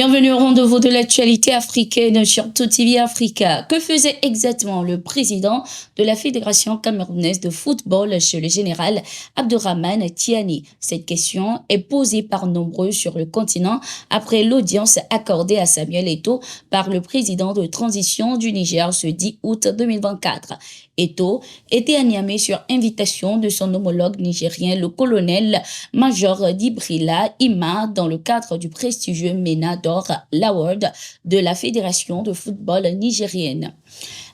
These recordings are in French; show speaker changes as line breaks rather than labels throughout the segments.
Bienvenue au rendez-vous de l'actualité africaine sur Tout TV Africa. Que faisait exactement le président de la Fédération camerounaise de football chez le général Abdourahmane Tiani? Cette question est posée par nombreux sur le continent après l'audience accordée à Samuel Eto'o par le président de transition du Niger ce 10 août 2024. Eto'o était à Niamey sur invitation de son homologue nigérien, le colonel-major d'Ibrila Ima, dans le cadre du prestigieux MENA d'Or l'Award de la Fédération de football nigérienne.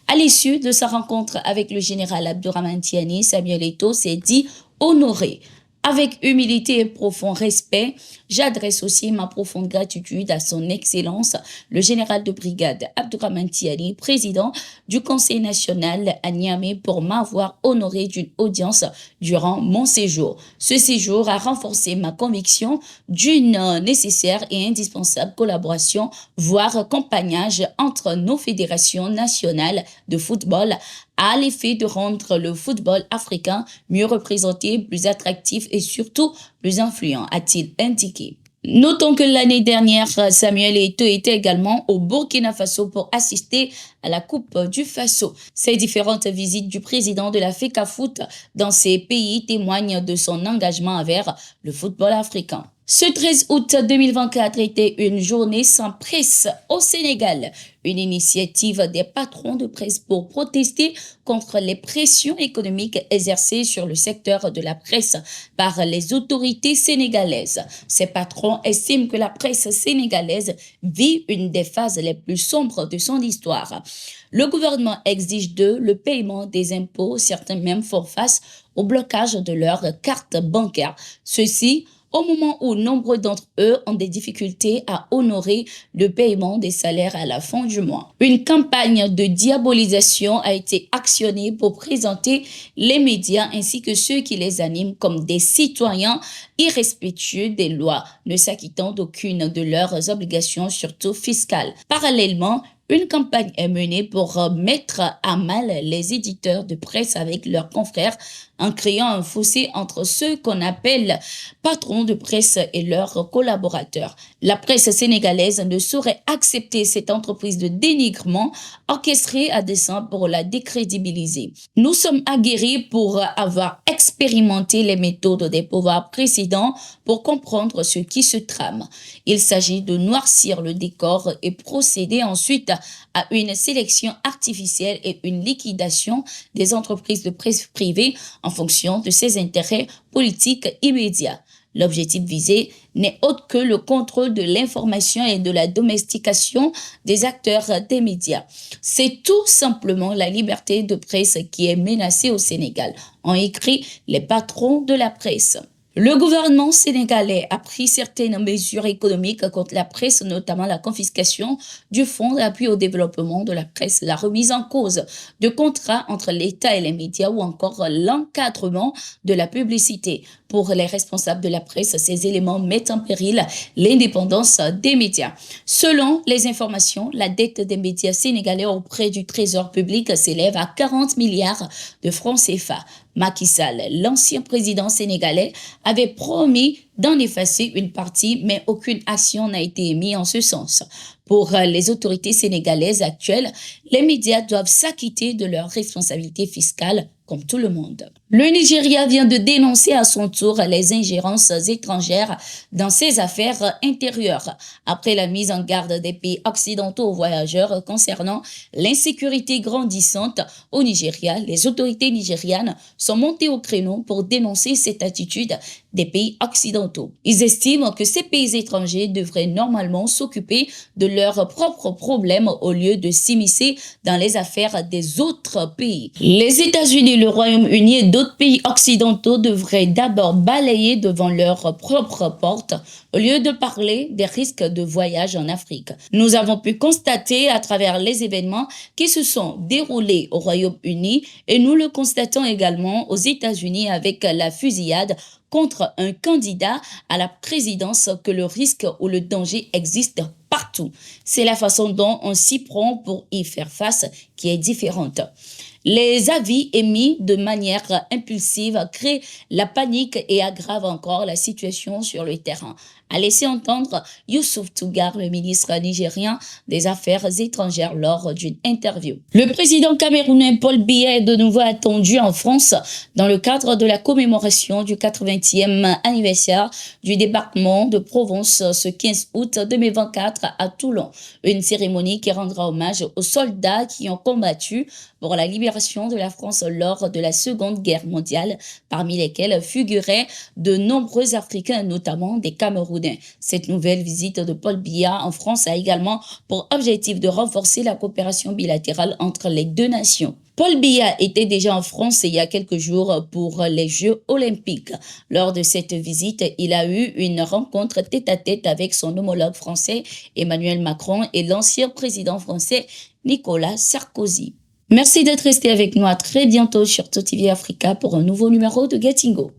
À l'issue de sa rencontre avec le général Abdourahmane Tiani, Samuel Eto'o s'est dit honoré. Avec humilité et profond respect, j'adresse aussi ma profonde gratitude à son Excellence, le général de brigade Abdourahmane Tiani, président du Conseil national à Niamey, pour m'avoir honoré d'une audience durant mon séjour. Ce séjour a renforcé ma conviction d'une nécessaire et indispensable collaboration, voire compagnage entre nos fédérations nationales de football, à l'effet de rendre le football africain mieux représenté, plus attractif et surtout plus influent, a-t-il indiqué. Notons que l'année dernière, Samuel Eto'o était également au Burkina Faso pour assister à la Coupe du Faso. Ces différentes visites du président de la FECAFOOT dans ces pays témoignent de son engagement envers le football africain. Ce 13 août 2024 était une journée sans presse au Sénégal, une initiative des patrons de presse pour protester contre les pressions économiques exercées sur le secteur de la presse par les autorités sénégalaises. Ces patrons estiment que la presse sénégalaise vit une des phases les plus sombres de son histoire. Le gouvernement exige d'eux le paiement des impôts, certains même font face au blocage de leurs cartes bancaires. Ceci au moment où nombre d'entre eux ont des difficultés à honorer le paiement des salaires à la fin du mois. Une campagne de diabolisation a été actionnée pour présenter les médias ainsi que ceux qui les animent comme des citoyens irrespectueux des lois, ne s'acquittant d'aucune de leurs obligations, surtout fiscales. Parallèlement, une campagne est menée pour mettre à mal les éditeurs de presse avec leurs confrères en créant un fossé entre ceux qu'on appelle patrons de presse et leurs collaborateurs. La presse sénégalaise ne saurait accepter cette entreprise de dénigrement orchestrée à dessein pour la décrédibiliser. Nous sommes aguerris pour avoir expérimenté les méthodes des pouvoirs précédents pour comprendre ce qui se trame. Il s'agit de noircir le décor et procéder ensuite à une sélection artificielle et une liquidation des entreprises de presse privées en fonction de ses intérêts politiques immédiats. L'objectif visé n'est autre que le contrôle de l'information et de la domestication des acteurs des médias. C'est tout simplement la liberté de presse qui est menacée au Sénégal, ont écrit les patrons de la presse. Le gouvernement sénégalais a pris certaines mesures économiques contre la presse, notamment la confiscation du fonds d'appui au développement de la presse, la remise en cause de contrats entre l'État et les médias ou encore l'encadrement de la publicité. Pour les responsables de la presse, ces éléments mettent en péril l'indépendance des médias. Selon les informations, la dette des médias sénégalais auprès du Trésor public s'élève à 40 milliards de francs CFA. Macky Sall, l'ancien président sénégalais, avait promis d'en effacer une partie, mais aucune action n'a été émise en ce sens. Pour les autorités sénégalaises actuelles, les médias doivent s'acquitter de leurs responsabilités fiscales comme tout le monde. Le Nigeria vient de dénoncer à son tour les ingérences étrangères dans ses affaires intérieures. Après la mise en garde des pays occidentaux aux voyageurs concernant l'insécurité grandissante au Nigeria, les autorités nigérianes sont montées au créneau pour dénoncer cette attitude des pays occidentaux. Ils estiment que ces pays étrangers devraient normalement s'occuper de leurs propres problèmes au lieu de s'immiscer dans les affaires des autres pays. Les États-Unis, le Royaume-Uni et d'autres pays occidentaux devraient d'abord balayer devant leurs propres portes au lieu de parler des risques de voyage en Afrique. Nous avons pu constater à travers les événements qui se sont déroulés au Royaume-Uni et nous le constatons également aux États-Unis avec la fusillade contre un candidat à la présidence que le risque ou le danger existe partout. C'est la façon dont on s'y prend pour y faire face qui est différente. Les avis émis de manière impulsive créent la panique et aggravent encore la situation sur le terrain, a laissé entendre Youssouf Tougar, le ministre nigérien des Affaires étrangères, lors d'une interview. Le président camerounais Paul Biya est de nouveau attendu en France dans le cadre de la commémoration du 80e anniversaire du débarquement de Provence ce 15 août 2024 à Toulon. Une cérémonie qui rendra hommage aux soldats qui ont combattu pour la libération de la France lors de la Seconde Guerre mondiale, parmi lesquels figuraient de nombreux Africains, notamment des Camerounais. Cette nouvelle visite de Paul Biya en France a également pour objectif de renforcer la coopération bilatérale entre les deux nations. Paul Biya était déjà en France il y a quelques jours pour les Jeux olympiques. Lors de cette visite, il a eu une rencontre tête-à-tête avec son homologue français Emmanuel Macron et l'ancien président français Nicolas Sarkozy. Merci d'être resté avec nous. À très bientôt sur TOTV Africa pour un nouveau numéro de Getingo.